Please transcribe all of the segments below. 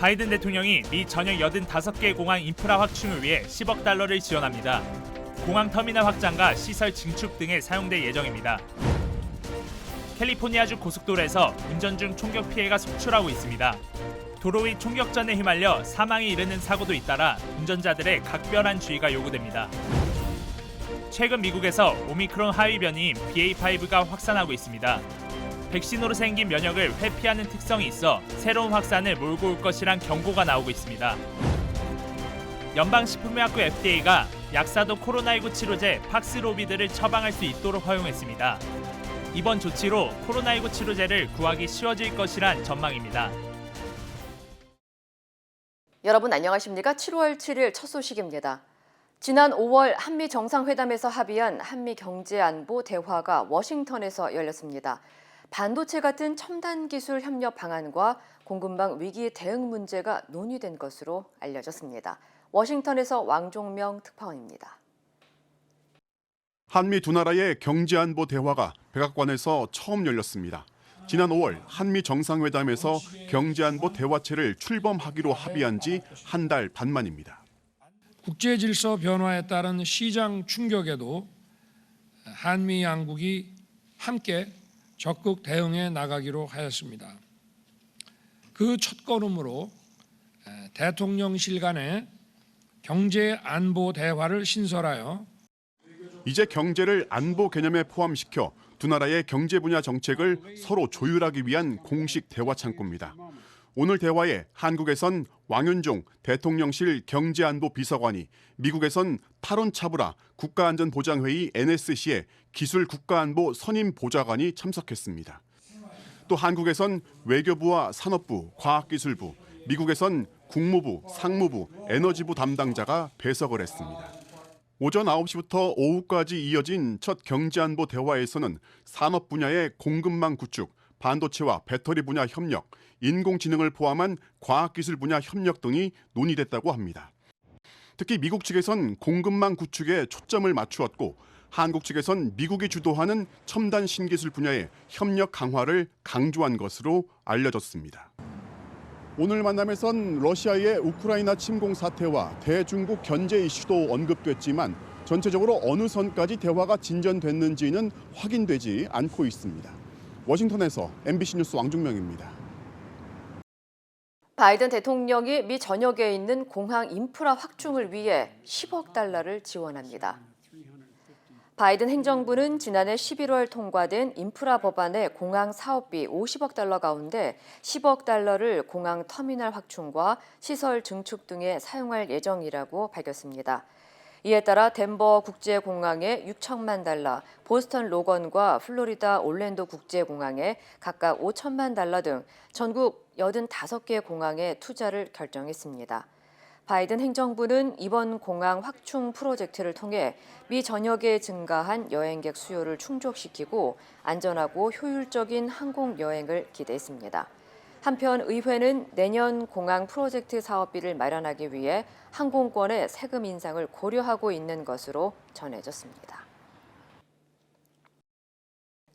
바이든 대통령이 미 전역 85개 공항 인프라 확충을 위해 10억 달러를 지원합니다. 공항 터미널 확장과 시설 증축 등에 사용될 예정입니다. 캘리포니아주 고속도로에서 운전 중 총격 피해가 속출하고 있습니다. 도로 위 총격전에 휘말려 사망에 이르는 사고도 잇따라 운전자들의 각별한 주의가 요구됩니다. 최근 미국에서 오미크론 하위 변이인 BA.5가 확산하고 있습니다. 백신으로 생긴 면역을 회피하는 특성이 있어 새로운 확산을 몰고 올 것이란 경고가 나오고 있습니다. 연방식품의약국 FDA가 약사도 코로나19 치료제 팍스로비드를 처방할 수 있도록 허용했습니다. 이번 조치로 코로나19 치료제를 구하기 쉬워질 것이란 전망입니다. 여러분 안녕하십니까? 7월 7일 첫 소식입니다. 지난 5월 한미 정상회담에서 합의한 한미 경제안보 대화가 워싱턴에서 열렸습니다. 반도체 같은 첨단 기술 협력 방안과 공급망 위기 대응 문제가 논의된 것으로 알려졌습니다. 워싱턴에서 왕종명 특파원입니다. 한미 두 나라의 경제안보 대화가 백악관에서 처음 열렸습니다. 지난 5월 한미 정상회담에서 경제안보 대화체를 출범하기로 합의한 지 한 달 반 만입니다. 국제 질서 변화에 따른 시장 충격에도 한미 양국이 함께 적극 대응해 나가기로 하였습니다. 그 첫걸음으로 대통령실 간의 경제 안보 대화를 신설하여 이제 경제를 안보 개념에 포함시켜 두 나라의 경제 분야 정책을 서로 조율하기 위한 공식 대화 창구입니다. 오늘 대화에 한국에선 왕윤종 대통령실 경제안보 비서관이, 미국에선 타론 차브라 국가안전보장회의 NSC의 기술 국가안보 선임 보좌관이 참석했습니다. 또 한국에선 외교부와 산업부, 과학기술부, 미국에선 국무부, 상무부, 에너지부 담당자가 배석을 했습니다. 오전 9시부터 오후까지 이어진 첫 경제안보 대화에서는 산업 분야의 공급망 구축, 반도체와 배터리 분야 협력, 인공지능을 포함한 과학기술 분야 협력 등이 논의됐다고 합니다. 특히 미국 측에선 공급망 구축에 초점을 맞추었고, 한국 측에선 미국이 주도하는 첨단 신기술 분야의 협력 강화를 강조한 것으로 알려졌습니다. 오늘 만남에선 러시아의 우크라이나 침공 사태와 대중국 견제 이슈도 언급됐지만 전체적으로 어느 선까지 대화가 진전됐는지는 확인되지 않고 있습니다. 워싱턴에서 MBC 뉴스 왕종명입니다. 바이든 대통령이 미 전역에 있는 공항 인프라 확충을 위해 10억 달러를 지원합니다. 바이든 행정부는 지난해 11월 통과된 인프라 법안의 공항 사업비 50억 달러 가운데 10억 달러를 공항 터미널 확충과 시설 증축 등에 사용할 예정이라고 밝혔습니다. 이에 따라 덴버 국제공항에 6천만 달러, 보스턴 로건과 플로리다 올랜도 국제공항에 각각 5천만 달러 등 전국 85개 공항에 투자를 결정했습니다. 바이든 행정부는 이번 공항 확충 프로젝트를 통해 미 전역에 증가한 여행객 수요를 충족시키고 안전하고 효율적인 항공 여행을 기대했습니다. 한편 의회는 내년 공항 프로젝트 사업비를 마련하기 위해 항공권의 세금 인상을 고려하고 있는 것으로 전해졌습니다.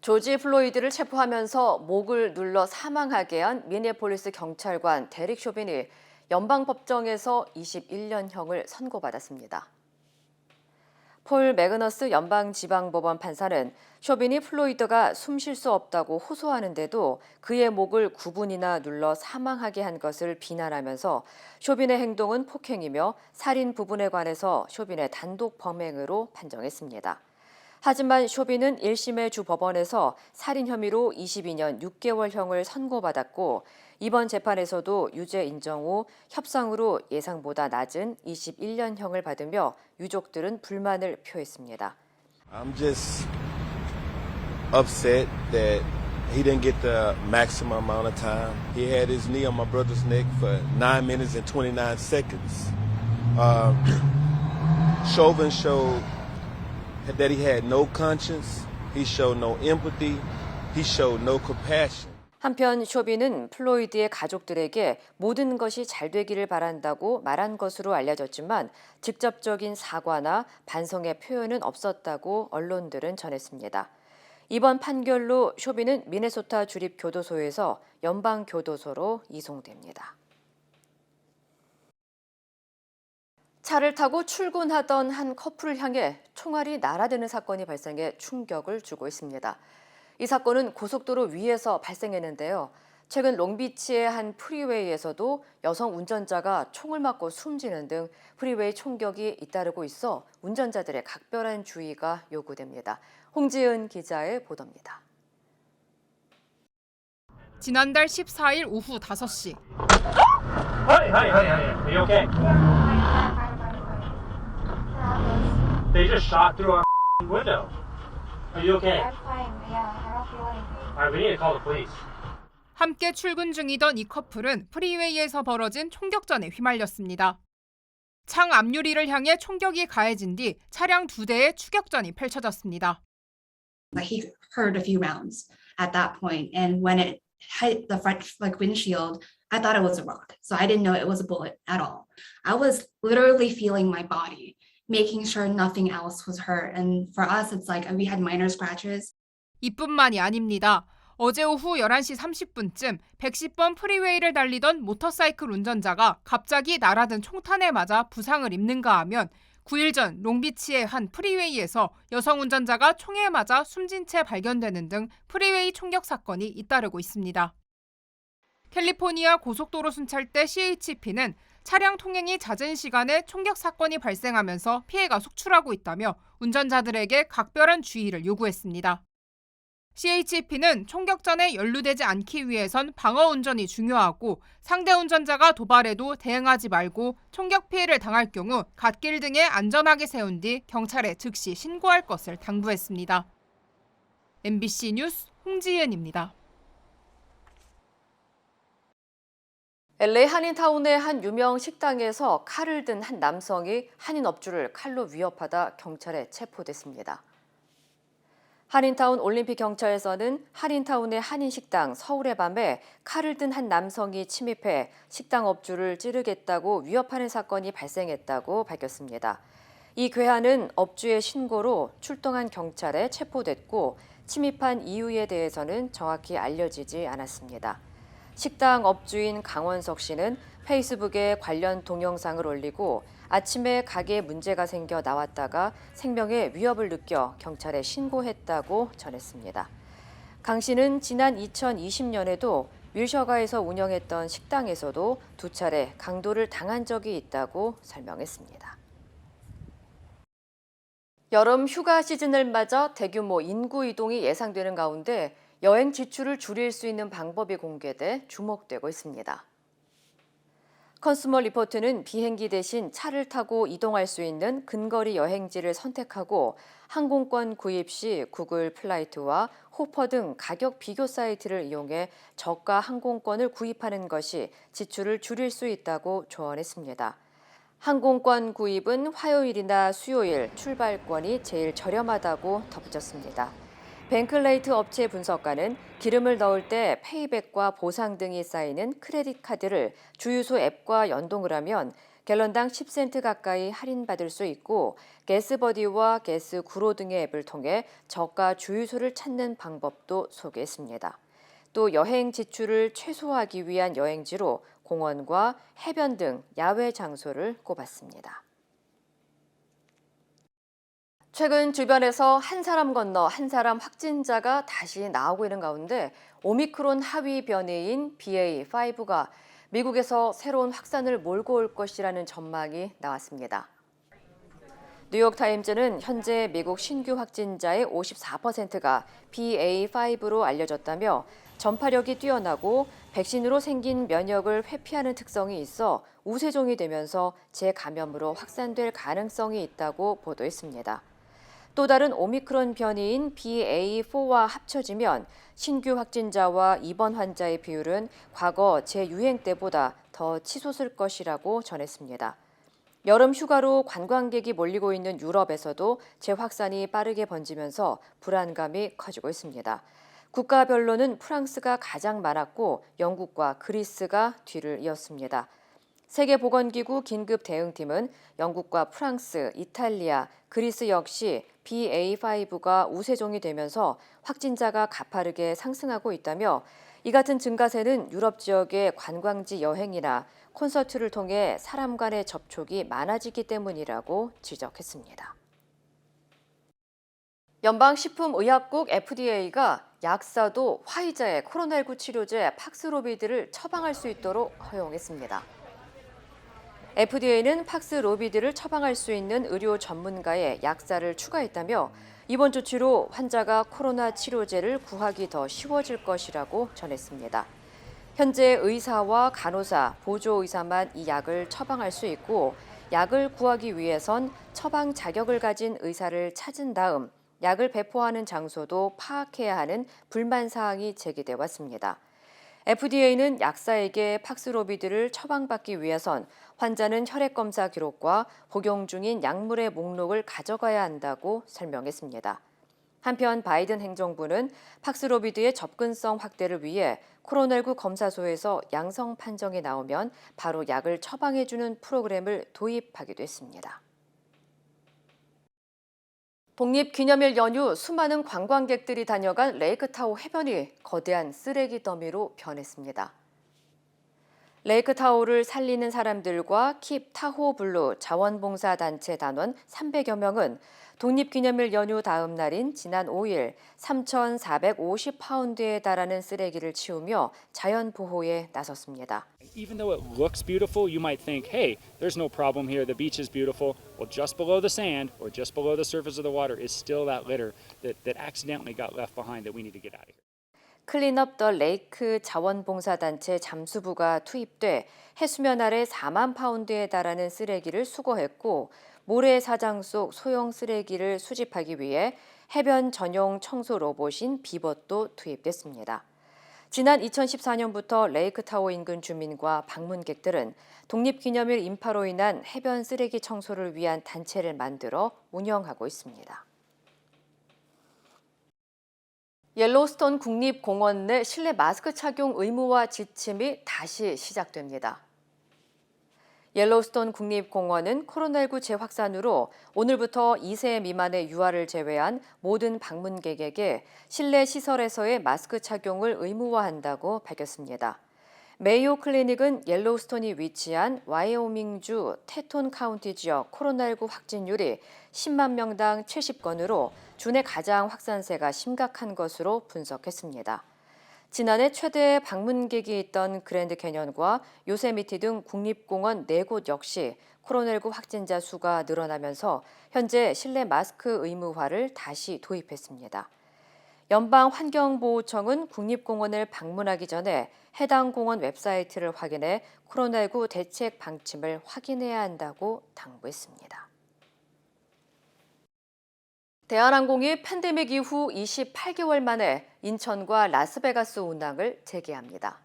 조지 플로이드를 체포하면서 목을 눌러 사망하게 한 미네폴리스 경찰관 데릭 쇼빈이 연방법정에서 21년형을 선고받았습니다. 폴 매그너스 연방지방법원 판사는 쇼빈이 플로이드가 숨 쉴 수 없다고 호소하는데도 그의 목을 9분이나 눌러 사망하게 한 것을 비난하면서 쇼빈의 행동은 폭행이며 살인 부분에 관해서 쇼빈의 단독 범행으로 판정했습니다. 하지만 쇼빈은 1심의 주 법원에서 살인 혐의로 22년 6개월형을 선고받았고 이번 재판에서도 유죄 인정 후 협상으로 예상보다 낮은 21년형을 받으며 유족들은 불만을 표했습니다. I'm just upset that he didn't get the maximum amount of time. He had his knee on my brother's neck for 9 minutes and 29 seconds. Chauvin showed that he had no conscience, he showed no empathy, he showed no compassion. 한편 쇼빈은 플로이드의 가족들에게 모든 것이 잘 되기를 바란다고 말한 것으로 알려졌지만 직접적인 사과나 반성의 표현은 없었다고 언론들은 전했습니다. 이번 판결로 쇼빈은 미네소타 주립교도소에서 연방교도소로 이송됩니다. 차를 타고 출근하던 한 커플을 향해 총알이 날아드는 사건이 발생해 충격을 주고 있습니다. 이 사건은 고속도로 위에서 발생했는데요. 최근 롱비치의 한 프리웨이에서도 여성 운전자가 총을 맞고 숨지는 등 프리웨이 총격이 잇따르고 있어 운전자들의 각별한 주의가 요구됩니다. 홍지은 기자의 보도입니다. 지난달 14일 오후 5시. Are you okay? They just shot through our window. Are you okay? I'm fine. Yeah, I don't feel anything. All right, we need to call the police. 함께 출근 중이던 이 커플은 프리웨이에서 벌어진 총격전에 휘말렸습니다. 창 앞유리를 향해 총격이 가해진 뒤 차량 2대의 추격전이 펼쳐졌습니다. He heard a few rounds at that point, and when it hit the front windshield, I thought it was a rock. So I didn't know it was a bullet at all. I was literally feeling my body, making sure nothing else was hurt. And for us, it's like we had minor scratches. 이뿐만이 아닙니다. 어제 오후 11시 30분쯤 110번 프리웨이를 달리던 모터사이클 운전자가 갑자기 날아든 총탄에 맞아 부상을 입는가 하면 9일 전 롱비치의 한 프리웨이에서 여성 운전자가 총에 맞아 숨진 채 발견되는 등 프리웨이 총격 사건이 잇따르고 있습니다. 캘리포니아 고속도로 순찰대 CHP는 차량 통행이 잦은 시간에 총격 사건이 발생하면서 피해가 속출하고 있다며 운전자들에게 각별한 주의를 요구했습니다. CHP는 총격 전에 연루되지 않기 위해선 방어 운전이 중요하고 상대 운전자가 도발해도 대응하지 말고 총격 피해를 당할 경우 갓길 등에 안전하게 세운 뒤 경찰에 즉시 신고할 것을 당부했습니다. MBC 뉴스 홍지은입니다. LA 한인타운의 한 유명 식당에서 칼을 든 한 남성이 한인 업주를 칼로 위협하다 경찰에 체포됐습니다. 한인타운 올림픽 경찰에서는 한인타운의 한인식당 서울의 밤에 칼을 든 한 남성이 침입해 식당 업주를 찌르겠다고 위협하는 사건이 발생했다고 밝혔습니다. 이 괴한은 업주의 신고로 출동한 경찰에 체포됐고 침입한 이유에 대해서는 정확히 알려지지 않았습니다. 식당 업주인 강원석 씨는 페이스북에 관련 동영상을 올리고 아침에 가게에 문제가 생겨 나왔다가 생명의 위협을 느껴 경찰에 신고했다고 전했습니다. 강 씨는 지난 2020년에도 윌셔가에서 운영했던 식당에서도 2차례 강도를 당한 적이 있다고 설명했습니다. 여름 휴가 시즌을 맞아 대규모 인구 이동이 예상되는 가운데 여행 지출을 줄일 수 있는 방법이 공개돼 주목되고 있습니다. 컨슈머 리포트는 비행기 대신 차를 타고 이동할 수 있는 근거리 여행지를 선택하고 항공권 구입 시 구글 플라이트와 호퍼 등 가격 비교 사이트를 이용해 저가 항공권을 구입하는 것이 지출을 줄일 수 있다고 조언했습니다. 항공권 구입은 화요일이나 수요일 출발권이 제일 저렴하다고 덧붙였습니다. 뱅클레이트 업체 분석가는 기름을 넣을 때 페이백과 보상 등이 쌓이는 크레딧 카드를 주유소 앱과 연동을 하면 갤런당 10센트 가까이 할인받을 수 있고 게스버디와 게스구로 등의 앱을 통해 저가 주유소를 찾는 방법도 소개했습니다. 또 여행 지출을 최소화하기 위한 여행지로 공원과 해변 등 야외 장소를 꼽았습니다. 최근 주변에서 한 사람 건너 한 사람 확진자가 다시 나오고 있는 가운데 오미크론 하위 변이인 BA.5가 미국에서 새로운 확산을 몰고 올 것이라는 전망이 나왔습니다. 뉴욕타임즈는 현재 미국 신규 확진자의 54%가 BA.5로 알려졌다며 전파력이 뛰어나고 백신으로 생긴 면역을 회피하는 특성이 있어 우세종이 되면서 재감염으로 확산될 가능성이 있다고 보도했습니다. 또 다른 오미크론 변이인 BA.4와 합쳐지면 신규 확진자와 입원 환자의 비율은 과거 재유행 때보다 더 치솟을 것이라고 전했습니다. 여름 휴가로 관광객이 몰리고 있는 유럽에서도 재확산이 빠르게 번지면서 불안감이 커지고 있습니다. 국가별로는 프랑스가 가장 많았고 영국과 그리스가 뒤를 이었습니다. 세계보건기구 긴급대응팀은 영국과 프랑스, 이탈리아, 그리스 역시 BA.5가 우세종이 되면서 확진자가 가파르게 상승하고 있다며 이 같은 증가세는 유럽 지역의 관광지 여행이나 콘서트를 통해 사람 간의 접촉이 많아지기 때문이라고 지적했습니다. 연방식품의약국 FDA가 약사도 화이자의 코로나19 치료제 팍스로비드를 처방할 수 있도록 허용했습니다. FDA는 팍스로비드를 처방할 수 있는 의료 전문가의 약사를 추가했다며 이번 조치로 환자가 코로나 치료제를 구하기 더 쉬워질 것이라고 전했습니다. 현재 의사와 간호사, 보조의사만 이 약을 처방할 수 있고 약을 구하기 위해선 처방 자격을 가진 의사를 찾은 다음 약을 배포하는 장소도 파악해야 하는 불만 사항이 제기돼 왔습니다. FDA는 약사에게 팍스로비드를 처방받기 위해선 환자는 혈액검사 기록과 복용 중인 약물의 목록을 가져가야 한다고 설명했습니다. 한편 바이든 행정부는 팍스로비드의 접근성 확대를 위해 코로나19 검사소에서 양성 판정이 나오면 바로 약을 처방해주는 프로그램을 도입하기도 했습니다. 독립기념일 연휴 수많은 관광객들이 다녀간 레이크타호 해변이 거대한 쓰레기 더미로 변했습니다. 레이크타호를 살리는 사람들과 킵 타호 블루 자원봉사단체 단원 300여 명은 독립기념일 연휴 다음 날인 지난 5일 3,450파운드에 달하는 쓰레기를 치우며 자연 보호에 나섰습니다. Even though it looks beautiful, you might think, hey, there's no problem here, the beach is beautiful. Well, just below the sand or just below the surface of the water is still that litter that accidentally got left behind that we need to get out of here. 클린업 더 레이크 자원봉사단체 잠수부가 투입돼 해수면 아래 4만 파운드에 달하는 쓰레기를 수거했고 모래사장 속 소형 쓰레기를 수집하기 위해 해변 전용 청소 로봇인 비벗도 투입됐습니다. 지난 2014년부터 레이크타워 인근 주민과 방문객들은 독립기념일 인파로 인한 해변 쓰레기 청소를 위한 단체를 만들어 운영하고 있습니다. 옐로우스톤 국립공원 내 실내 마스크 착용 의무화 지침이 다시 시작됩니다. 옐로우스톤 국립공원은 코로나19 재확산으로 오늘부터 2세 미만의 유아를 제외한 모든 방문객에게 실내 시설에서의 마스크 착용을 의무화한다고 밝혔습니다. 메이오 클리닉은 옐로우스톤이 위치한 와이오밍주 테톤 카운티 지역 코로나19 확진율이 10만 명당 70건으로 주내 가장 확산세가 심각한 것으로 분석했습니다. 지난해 최대 방문객이 있던 그랜드 캐년과 요세미티 등 국립공원 4곳 역시 코로나19 확진자 수가 늘어나면서 현재 실내 마스크 의무화를 다시 도입했습니다. 연방환경보호청은 국립공원을 방문하기 전에 해당 공원 웹사이트를 확인해 코로나19 대책 방침을 확인해야 한다고 당부했습니다. 대한항공이 팬데믹 이후 28개월 만에 인천과 라스베가스 운항을 재개합니다.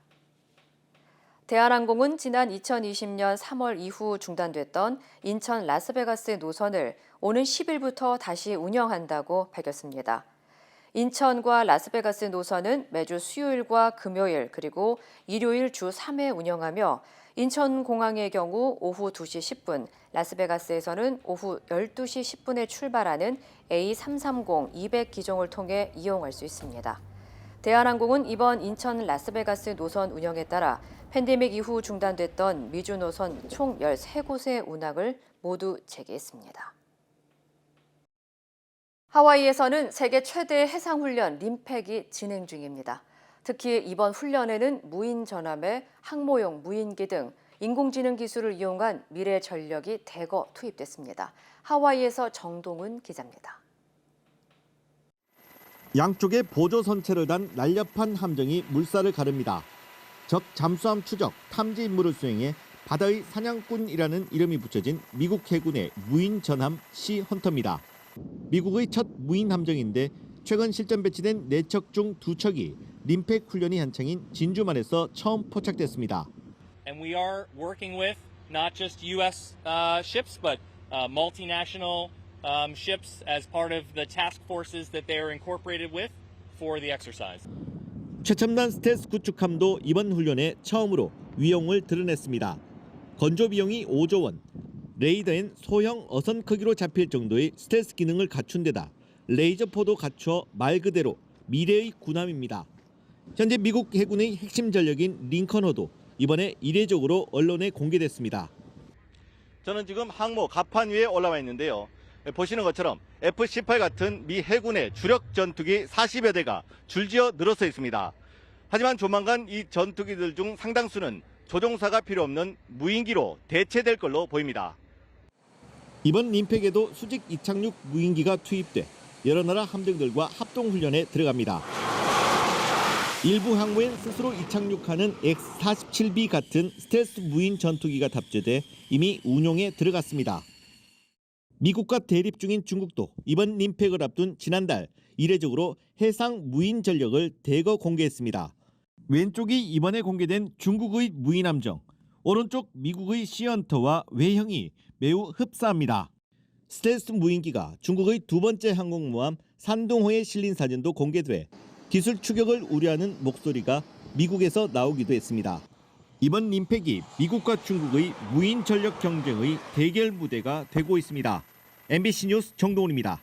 대한항공은 지난 2020년 3월 이후 중단됐던 인천 라스베가스 노선을 오는 10일부터 다시 운영한다고 밝혔습니다. 인천과 라스베가스 노선은 매주 수요일과 금요일 그리고 일요일 주 3회 운영하며 인천공항의 경우 오후 2시 10분, 라스베가스에서는 오후 12시 10분에 출발하는 A330 200 기종을 통해 이용할 수 있습니다. 대한항공은 이번 인천 라스베가스 노선 운영에 따라 팬데믹 이후 중단됐던 미주 노선 총 13곳의 운항을 모두 재개했습니다. 하와이에서는 세계 최대 해상훈련 림팩이 진행 중입니다. 특히 이번 훈련에는 무인 전함에 항모용 무인기 등 인공지능 기술을 이용한 미래 전력이 대거 투입됐습니다. 하와이에서 정동훈 기자입니다. 양쪽에 보조 선체를 단 날렵한 함정이 물살을 가릅니다. 적 잠수함 추적, 탐지 임무를 수행해 바다의 사냥꾼이라는 이름이 붙여진 미국 해군의 무인 전함 시 헌터입니다. 미국의 첫 무인 함정인데 최근 실전 배치된 4척 중 2척이 림팩 훈련이 한창인 진주만에서 처음 포착됐습니다. And we are working with not just U.S. ships, but multinational ships as part of the task forces that they are incorporated with for the exercise. 최첨단 스텔스 구축함도 이번 훈련에 처음으로 위용을 드러냈습니다. 건조 비용이 5조 원, 레이더엔 소형 어선 크기로 잡힐 정도의 스텔스 기능을 갖춘 데다 레이저포도 갖추어 말 그대로 미래의 군함입니다. 현재 미국 해군의 핵심 전력인 링컨호도 이번에 이례적으로 언론에 공개됐습니다. 저는 지금 항모 갑판 위에 올라와 있는데요. 보시는 것처럼 F-18 같은 미 해군의 주력 전투기 40여 대가 줄지어 늘어서 있습니다. 하지만 조만간 이 전투기들 중 상당수는 조종사가 필요 없는 무인기로 대체될 걸로 보입니다. 이번 림팩에도 수직 이착륙 무인기가 투입돼 여러 나라 함정들과 합동훈련에 들어갑니다. 일부 항모엔 스스로 이착륙하는 X-47B 같은 스텔스 무인 전투기가 탑재돼 이미 운용에 들어갔습니다. 미국과 대립 중인 중국도 이번 림팩을 앞둔 지난달 이례적으로 해상 무인 전력을 대거 공개했습니다. 왼쪽이 이번에 공개된 중국의 무인 함정, 오른쪽 미국의 시헌터와 외형이 매우 흡사합니다. 스텔스 무인기가 중국의 두 번째 항공모함 산동호에 실린 사진도 공개돼 기술 추격을 우려하는 목소리가 미국에서 나오기도 했습니다. 이번 림팩이 미국과 중국의 무인 전력 경쟁의 대결 무대가 되고 있습니다. MBC 뉴스 정동훈입니다.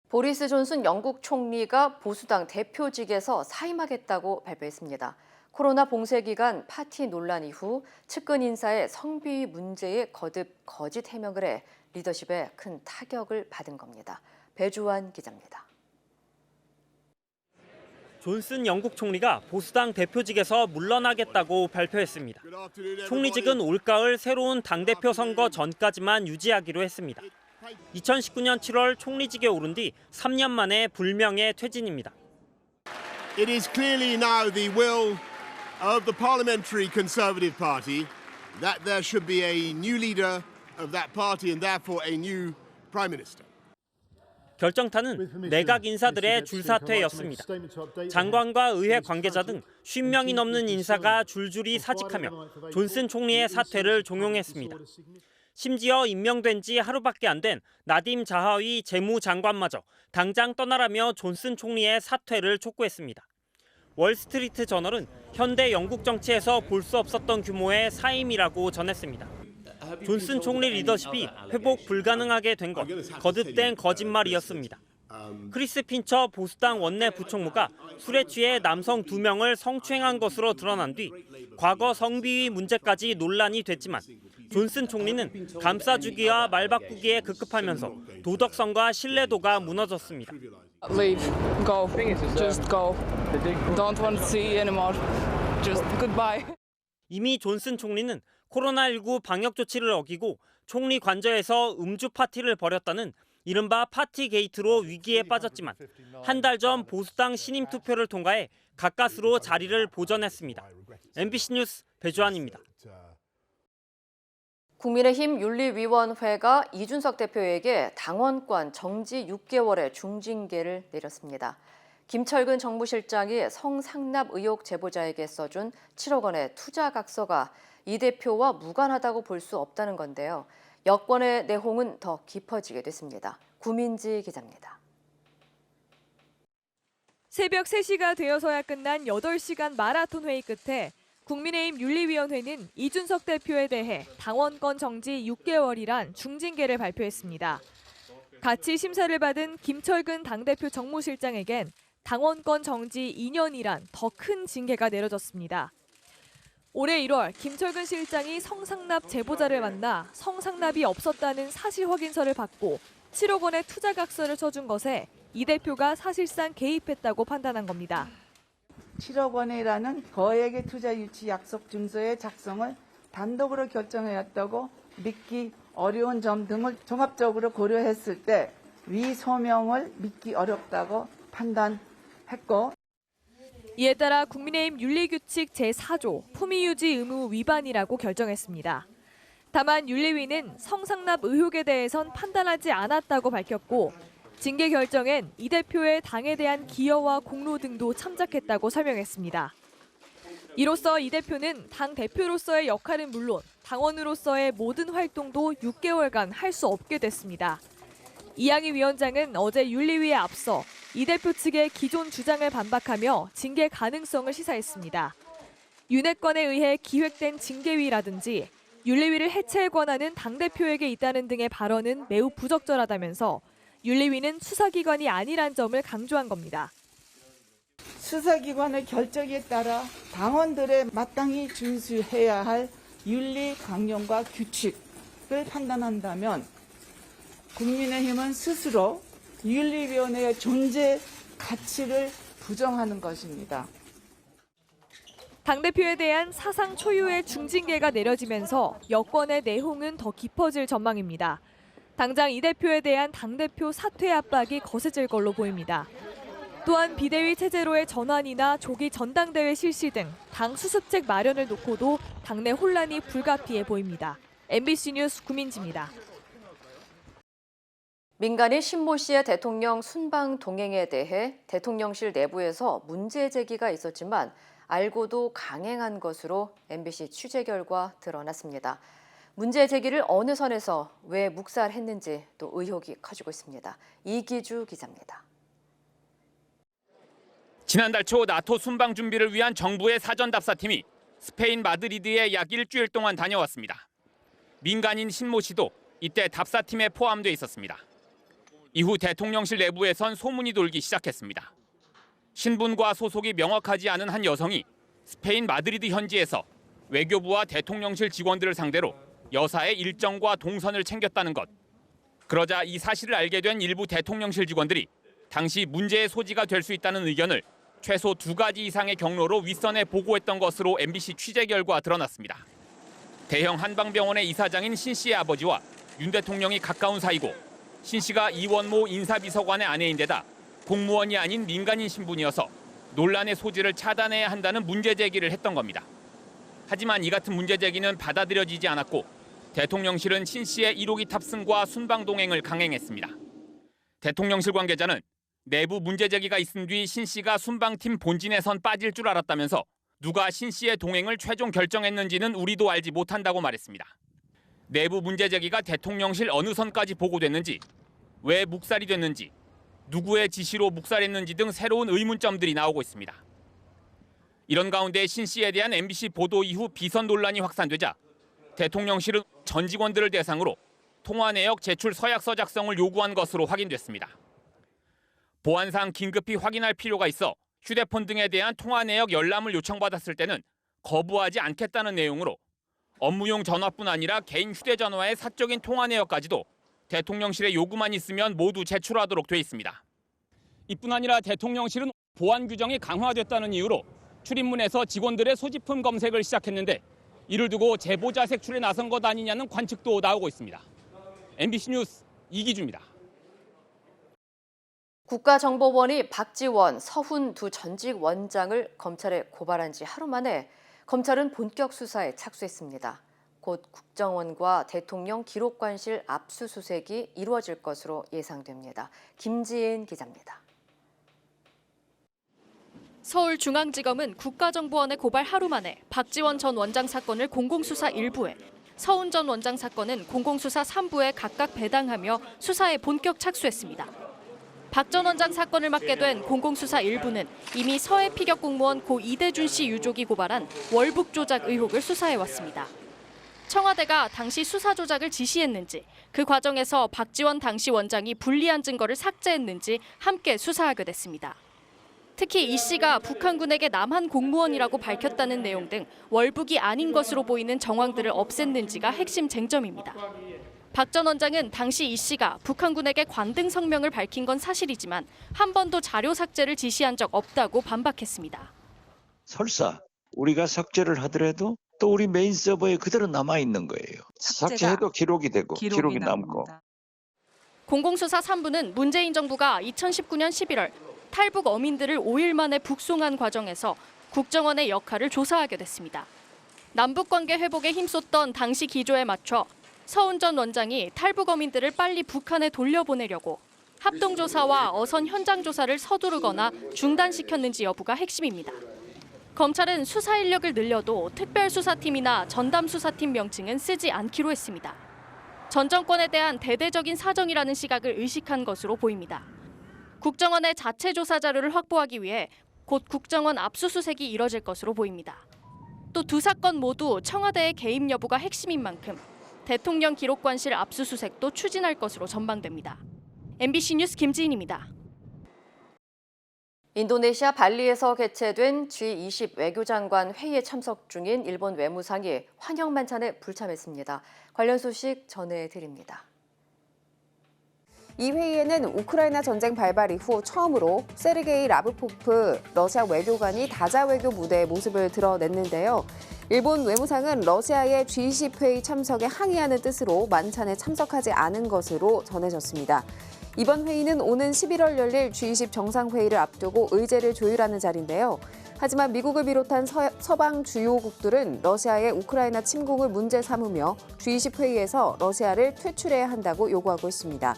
보리스 존슨 영국 총리가 보수당 대표직에서 사임하겠다고 발표했습니다. 코로나 봉쇄 기간 파티 논란 이후 측근 인사의 성비위 문제에 거듭 거짓 해명을 해 리더십에 큰 타격을 받은 겁니다. 배주환 기자입니다. 존슨 영국 총리가 보수당 대표직에서 물러나겠다고 발표했습니다. 총리직은 올가을 새로운 당대표 선거 전까지만 유지하기로 했습니다. 2019년 7월 총리직에 오른 뒤 3년 만에 불명예 퇴진입니다. It is clearly now the will of the Parliamentary Conservative Party that there should be a new leader of that party and therefore a new Prime Minister. 결정타는 내각 인사들의 줄사퇴였습니다. 장관과 의회 관계자 등 50명이 넘는 인사가 줄줄이 사직하며 존슨 총리의 사퇴를 종용했습니다. 심지어 임명된 지 하루밖에 안 된 나딤 자하위 재무장관마저 당장 떠나라며 존슨 총리의 사퇴를 촉구했습니다. 월스트리트 저널은 현대 영국 정치에서 볼 수 없었던 규모의 사임이라고 전했습니다. 존슨 총리 리더십이 회복 불가능하게 된 것 거듭된 거짓말이었습니다. 크리스 핀처 보수당 원내 부총무가 술에 취해 남성 2명을 성추행한 것으로 드러난 뒤 과거 성비위 문제까지 논란이 됐지만 존슨 총리는 감싸주기와 말 바꾸기에 급급하면서 도덕성과 신뢰도가 무너졌습니다. Leave. Go. Just go. Don't want to see anymore. Just goodbye. 이미 존슨 총리는 코로나19 방역 조치를 어기고 총리 관저에서 음주 파티를 벌였다는 이른바 파티 게이트로 위기에 빠졌지만 한 달 전 보수당 신임 투표를 통과해 가까스로 자리를 보전했습니다. MBC 뉴스 배주환입니다. 국민의힘 윤리위원회가 이준석 대표에게 당원권 정지 6개월의 중징계를 내렸습니다. 김철근 정무실장이 성상납 의혹 제보자에게 써준 7억 원의 투자 각서가 이 대표와 무관하다고 볼 수 없다는 건데요. 여권의 내홍은 더 깊어지게 됐습니다. 구민지 기자입니다. 새벽 3시가 되어서야 끝난 8시간 마라톤 회의 끝에 국민의힘 윤리위원회는 이준석 대표에 대해 당원권 정지 6개월이란 중징계를 발표했습니다. 같이 심사를 받은 김철근 당대표 정무실장에겐 당원권 정지 2년이란 더 큰 징계가 내려졌습니다. 올해 1월 김철근 실장이 성상납 제보자를 만나 성상납이 없었다는 사실 확인서를 받고 7억 원의 투자 각서를 써준 것에 이 대표가 사실상 개입했다고 판단한 겁니다. 7억 원이라는 거액의 투자 유치 약속 증서의 작성을 단독으로 결정하였다고 믿기 어려운 점 등을 종합적으로 고려했을 때 위 소명을 믿기 어렵다고 판단했고, 이에 따라 국민의힘 윤리규칙 제4조 품위유지 의무 위반이라고 결정했습니다. 다만 윤리위는 성상납 의혹에 대해선 판단하지 않았다고 밝혔고 징계 결정엔 이 대표의 당에 대한 기여와 공로 등도 참작했다고 설명했습니다. 이로써 이 대표는 당 대표로서의 역할은 물론 당원으로서의 모든 활동도 6개월간 할 수 없게 됐습니다. 이양희 위원장은 어제 윤리위에 앞서 이 대표 측의 기존 주장을 반박하며 징계 가능성을 시사했습니다. 윤핵관에 의해 기획된 징계위라든지 윤리위를 해체할 권한은 당대표에게 있다는 등의 발언은 매우 부적절하다면서 윤리위는 수사기관이 아니란 점을 강조한 겁니다. 수사기관의 결정에 따라 당원들의 마땅히 준수해야 할 윤리 강령과 규칙을 판단한다면 국민의힘은 스스로 윤리위원회의 존재 가치를 부정하는 것입니다. 당대표에 대한 사상 초유의 중징계가 내려지면서 여권의 내홍은 더 깊어질 전망입니다. 당장 이 대표에 대한 당대표 사퇴 압박이 거세질 걸로 보입니다. 또한 비대위 체제로의 전환이나 조기 전당대회 실시 등 당 수습책 마련을 놓고도 당내 혼란이 불가피해 보입니다. MBC 뉴스 구민지입니다. 민간인 신모 씨의 대통령 순방 동행에 대해 대통령실 내부에서 문제 제기가 있었지만 알고도 강행한 것으로 MBC 취재 결과 드러났습니다. 문제 제기를 어느 선에서 왜 묵살했는지 또 의혹이 커지고 있습니다. 이기주 기자입니다. 지난달 초 나토 순방 준비를 위한 정부의 사전 답사팀이 스페인 마드리드에 약 일주일 동안 다녀왔습니다. 민간인 신모 씨도 이때 답사팀에 포함돼 있었습니다. 이후 대통령실 내부에선 소문이 돌기 시작했습니다. 신분과 소속이 명확하지 않은 한 여성이 스페인 마드리드 현지에서 외교부와 대통령실 직원들을 상대로 여사의 일정과 동선을 챙겼다는 것. 그러자 이 사실을 알게 된 일부 대통령실 직원들이 당시 문제의 소지가 될 수 있다는 의견을 최소 2가지 이상의 경로로 윗선에 보고했던 것으로 MBC 취재 결과 드러났습니다. 대형 한방병원의 이사장인 신 씨의 아버지와 윤 대통령이 가까운 사이고 신 씨가 이원모 인사비서관의 아내인데다 공무원이 아닌 민간인 신분이어서 논란의 소지를 차단해야 한다는 문제 제기를 했던 겁니다. 하지만 이 같은 문제 제기는 받아들여지지 않았고 대통령실은 신 씨의 1호기 탑승과 순방 동행을 강행했습니다. 대통령실 관계자는 내부 문제 제기가 있은 뒤 신 씨가 순방팀 본진에선 빠질 줄 알았다면서 누가 신 씨의 동행을 최종 결정했는지는 우리도 알지 못한다고 말했습니다. 내부 문제 제기가 대통령실 어느 선까지 보고됐는지, 왜 묵살이 됐는지, 누구의 지시로 묵살했는지 등 새로운 의문점들이 나오고 있습니다. 이런 가운데 신 씨에 대한 MBC 보도 이후 비선 논란이 확산되자 대통령실은 전 직원들을 대상으로 통화 내역 제출 서약서 작성을 요구한 것으로 확인됐습니다. 보안상 긴급히 확인할 필요가 있어 휴대폰 등에 대한 통화 내역 열람을 요청받았을 때는 거부하지 않겠다는 내용으로 업무용 전화뿐 아니라 개인 휴대전화의 사적인 통화 내역까지도 대통령실의 요구만 있으면 모두 제출하도록 돼 있습니다. 이뿐 아니라 대통령실은 보안 규정이 강화됐다는 이유로 출입문에서 직원들의 소지품 검색을 시작했는데 이를 두고 제보자 색출에 나선 것 아니냐는 관측도 나오고 있습니다. MBC 뉴스 이기주입니다. 국가정보원이 박지원, 서훈 두 전직 원장을 검찰에 고발한 지 하루 만에 검찰은 본격 수사에 착수했습니다. 곧 국정원과 대통령 기록관실 압수수색이 이루어질 것으로 예상됩니다. 김지은 기자입니다. 서울중앙지검은 국가정보원의 고발 하루 만에 박지원 전 원장 사건을 공공수사 1부에, 서훈 전 원장 사건은 공공수사 3부에 각각 배당하며 수사에 본격 착수했습니다. 박 전 원장 사건을 맡게 된 공공수사 1부는 이미 서해 피격 공무원 고 이대준 씨 유족이 고발한 월북 조작 의혹을 수사해왔습니다. 청와대가 당시 수사 조작을 지시했는지, 그 과정에서 박지원 당시 원장이 불리한 증거를 삭제했는지 함께 수사하게 됐습니다. 특히 이 씨가 북한군에게 남한 공무원이라고 밝혔다는 내용 등 월북이 아닌 것으로 보이는 정황들을 없앴는지가 핵심 쟁점입니다. 박 전 원장은 당시 이 씨가 북한군에게 관등 성명을 밝힌 건 사실이지만 한 번도 자료 삭제를 지시한 적 없다고 반박했습니다. 설사 우리가 삭제를 하더라도 또 우리 메인 서버에 그대로 남아있는 거예요. 삭제해도 기록이 되고 기록이 남고. 공공수사 3부는 문재인 정부가 2019년 11월 탈북 어민들을 5일 만에 북송한 과정에서 국정원의 역할을 조사하게 됐습니다. 남북관계 회복에 힘썼던 당시 기조에 맞춰 서훈 전 원장이 탈북 어민들을 빨리 북한에 돌려보내려고 합동조사와 어선 현장 조사를 서두르거나 중단시켰는지 여부가 핵심입니다. 검찰은 수사 인력을 늘려도 특별수사팀이나 전담수사팀 명칭은 쓰지 않기로 했습니다. 전 정권에 대한 대대적인 사정이라는 시각을 의식한 것으로 보입니다. 국정원의 자체 조사 자료를 확보하기 위해 곧 국정원 압수수색이 이뤄질 것으로 보입니다. 또 두 사건 모두 청와대의 개입 여부가 핵심인 만큼 대통령 기록관실 압수수색도 추진할 것으로 전망됩니다. MBC 뉴스 김지인입니다. 인도네시아 발리에서 개최된 G20 외교장관 회의에 참석 중인 일본 외무상이 환영 만찬에 불참했습니다. 관련 소식 전해드립니다. 이 회의에는 우크라이나 전쟁 발발 이후 처음으로 세르게이 라브코프 러시아 외교관이 다자 외교 무대의 모습을 드러냈는데요. 일본 외무상은 러시아의 G20 회의 참석에 항의하는 뜻으로 만찬에 참석하지 않은 것으로 전해졌습니다. 이번 회의는 오는 11월 열릴 G20 정상회의를 앞두고 의제를 조율하는 자리인데요. 하지만 미국을 비롯한 서방 주요국들은 러시아의 우크라이나 침공을 문제 삼으며 G20 회의에서 러시아를 퇴출해야 한다고 요구하고 있습니다.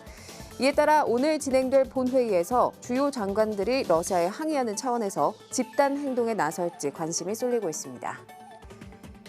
이에 따라 오늘 진행될 본회의에서 주요 장관들이 러시아에 항의하는 차원에서 집단 행동에 나설지 관심이 쏠리고 있습니다.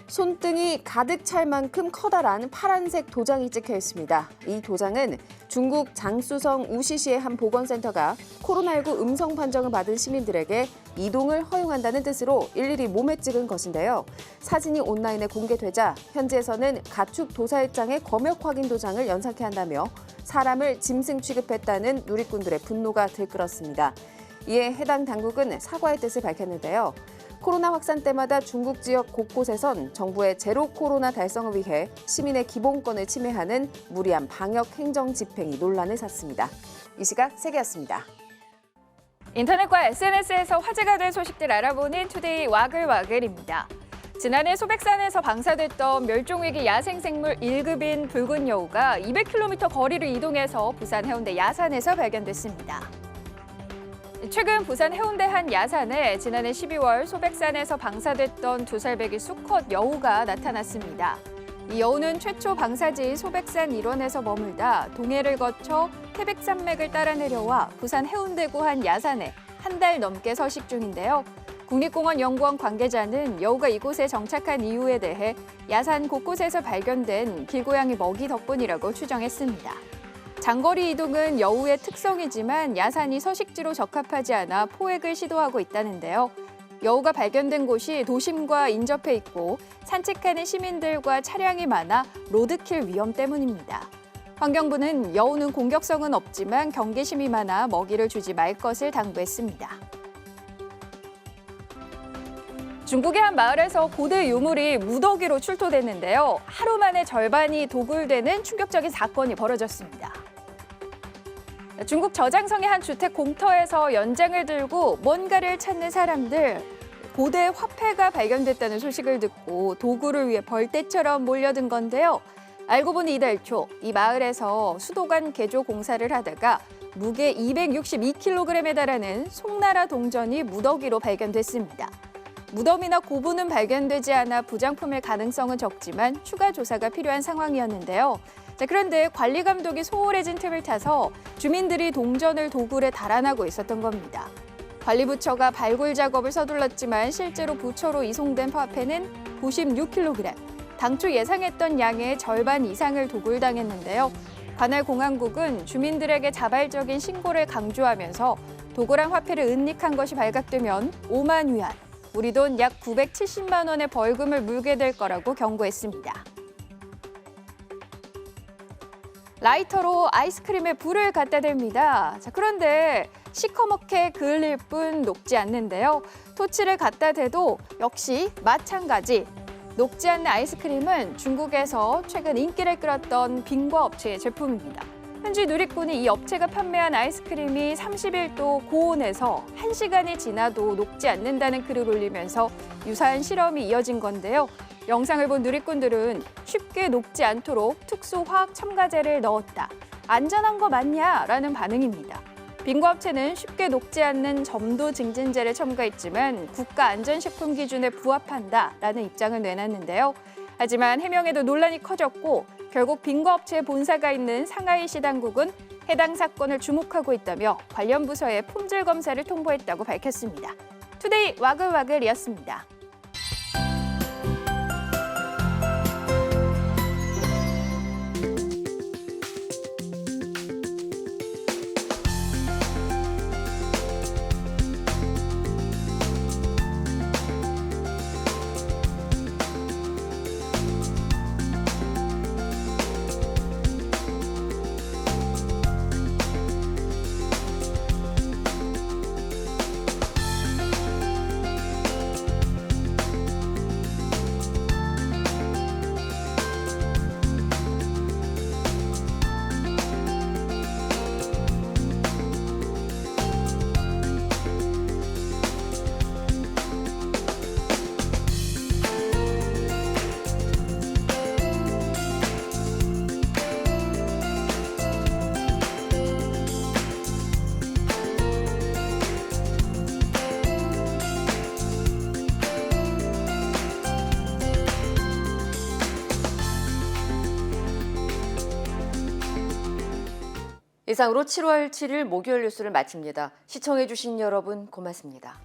손등이 가득 찰 만큼 커다란 파란색 도장이 찍혀 있습니다. 이 도장은 중국 장쑤성 우시시의 한 보건센터가 코로나19 음성 판정을 받은 시민들에게 이동을 허용한다는 뜻으로 일일이 몸에 찍은 것인데요. 사진이 온라인에 공개되자 현지에서는 가축 도살장의 검역 확인 도장을 연상케 한다며 사람을 짐승 취급했다는 누리꾼들의 분노가 들끓었습니다. 이에 해당 당국은 사과의 뜻을 밝혔는데요. 코로나 확산 때마다 중국 지역 곳곳에선 정부의 제로 코로나 달성을 위해 시민의 기본권을 침해하는 무리한 방역 행정 집행이 논란을 샀습니다. 이 시각 세계였습니다. 인터넷과 SNS에서 화제가 된 소식들 알아보는 투데이 와글와글입니다. 지난해 소백산에서 방사됐던 멸종위기 야생생물 1급인 붉은 여우가 200km 거리를 이동해서 부산 해운대 야산에서 발견됐습니다. 최근 부산 해운대 한 야산에 지난해 12월 소백산에서 방사됐던 2살배기 수컷 여우가 나타났습니다. 이 여우는 최초 방사지 소백산 일원에서 머물다 동해를 거쳐 태백산맥을 따라 내려와 부산 해운대구 한 야산에 한 달 넘게 서식 중인데요. 국립공원 연구원 관계자는 여우가 이곳에 정착한 이유에 대해 야산 곳곳에서 발견된 길고양이 먹이 덕분이라고 추정했습니다. 장거리 이동은 여우의 특성이지만 야산이 서식지로 적합하지 않아 포획을 시도하고 있다는데요. 여우가 발견된 곳이 도심과 인접해 있고 산책하는 시민들과 차량이 많아 로드킬 위험 때문입니다. 환경부는 여우는 공격성은 없지만 경계심이 많아 먹이를 주지 말 것을 당부했습니다. 중국의 한 마을에서 고대 유물이 무더기로 출토됐는데요. 하루 만에 절반이 도굴되는 충격적인 사건이 벌어졌습니다. 중국 저장성의 한 주택 공터에서 연장을 들고 뭔가를 찾는 사람들, 고대 화폐가 발견됐다는 소식을 듣고 도구를 위해 벌떼처럼 몰려든 건데요. 알고 보니 이달 초 이 마을에서 수도관 개조 공사를 하다가 무게 262kg에 달하는 송나라 동전이 무더기로 발견됐습니다. 무덤이나 고분은 발견되지 않아 부장품일 가능성은 적지만 추가 조사가 필요한 상황이었는데요. 그런데 관리 감독이 소홀해진 틈을 타서 주민들이 동전을 도굴에 달아나고 있었던 겁니다. 관리부처가 발굴 작업을 서둘렀지만 실제로 부처로 이송된 화폐는 96kg, 당초 예상했던 양의 절반 이상을 도굴당했는데요. 관할 공안국은 주민들에게 자발적인 신고를 강조하면서 도굴한 화폐를 은닉한 것이 발각되면 5만 위안, 우리 돈 약 970만 원의 벌금을 물게 될 거라고 경고했습니다. 라이터로 아이스크림에 불을 갖다 댑니다. 그런데 시커멓게 그을릴 뿐 녹지 않는데요. 토치를 갖다 대도 역시 마찬가지. 녹지 않는 아이스크림은 중국에서 최근 인기를 끌었던 빙과 업체의 제품입니다. 현지 누리꾼이 이 업체가 판매한 아이스크림이 31도 고온에서 1시간이 지나도 녹지 않는다는 글을 올리면서 유사한 실험이 이어진 건데요. 영상을 본 누리꾼들은 쉽게 녹지 않도록 특수 화학 첨가제를 넣었다. 안전한 거 맞냐? 라는 반응입니다. 빙과업체는 쉽게 녹지 않는 점도 증진제를 첨가했지만 국가안전식품 기준에 부합한다라는 입장을 내놨는데요. 하지만 해명에도 논란이 커졌고 결국 빙과업체의 본사가 있는 상하이시 당국은 해당 사건을 주목하고 있다며 관련 부서에 품질 검사를 통보했다고 밝혔습니다. 투데이 와글와글이었습니다. 이상으로 7월 7일 목요일 뉴스를 마칩니다. 시청해주신 여러분 고맙습니다.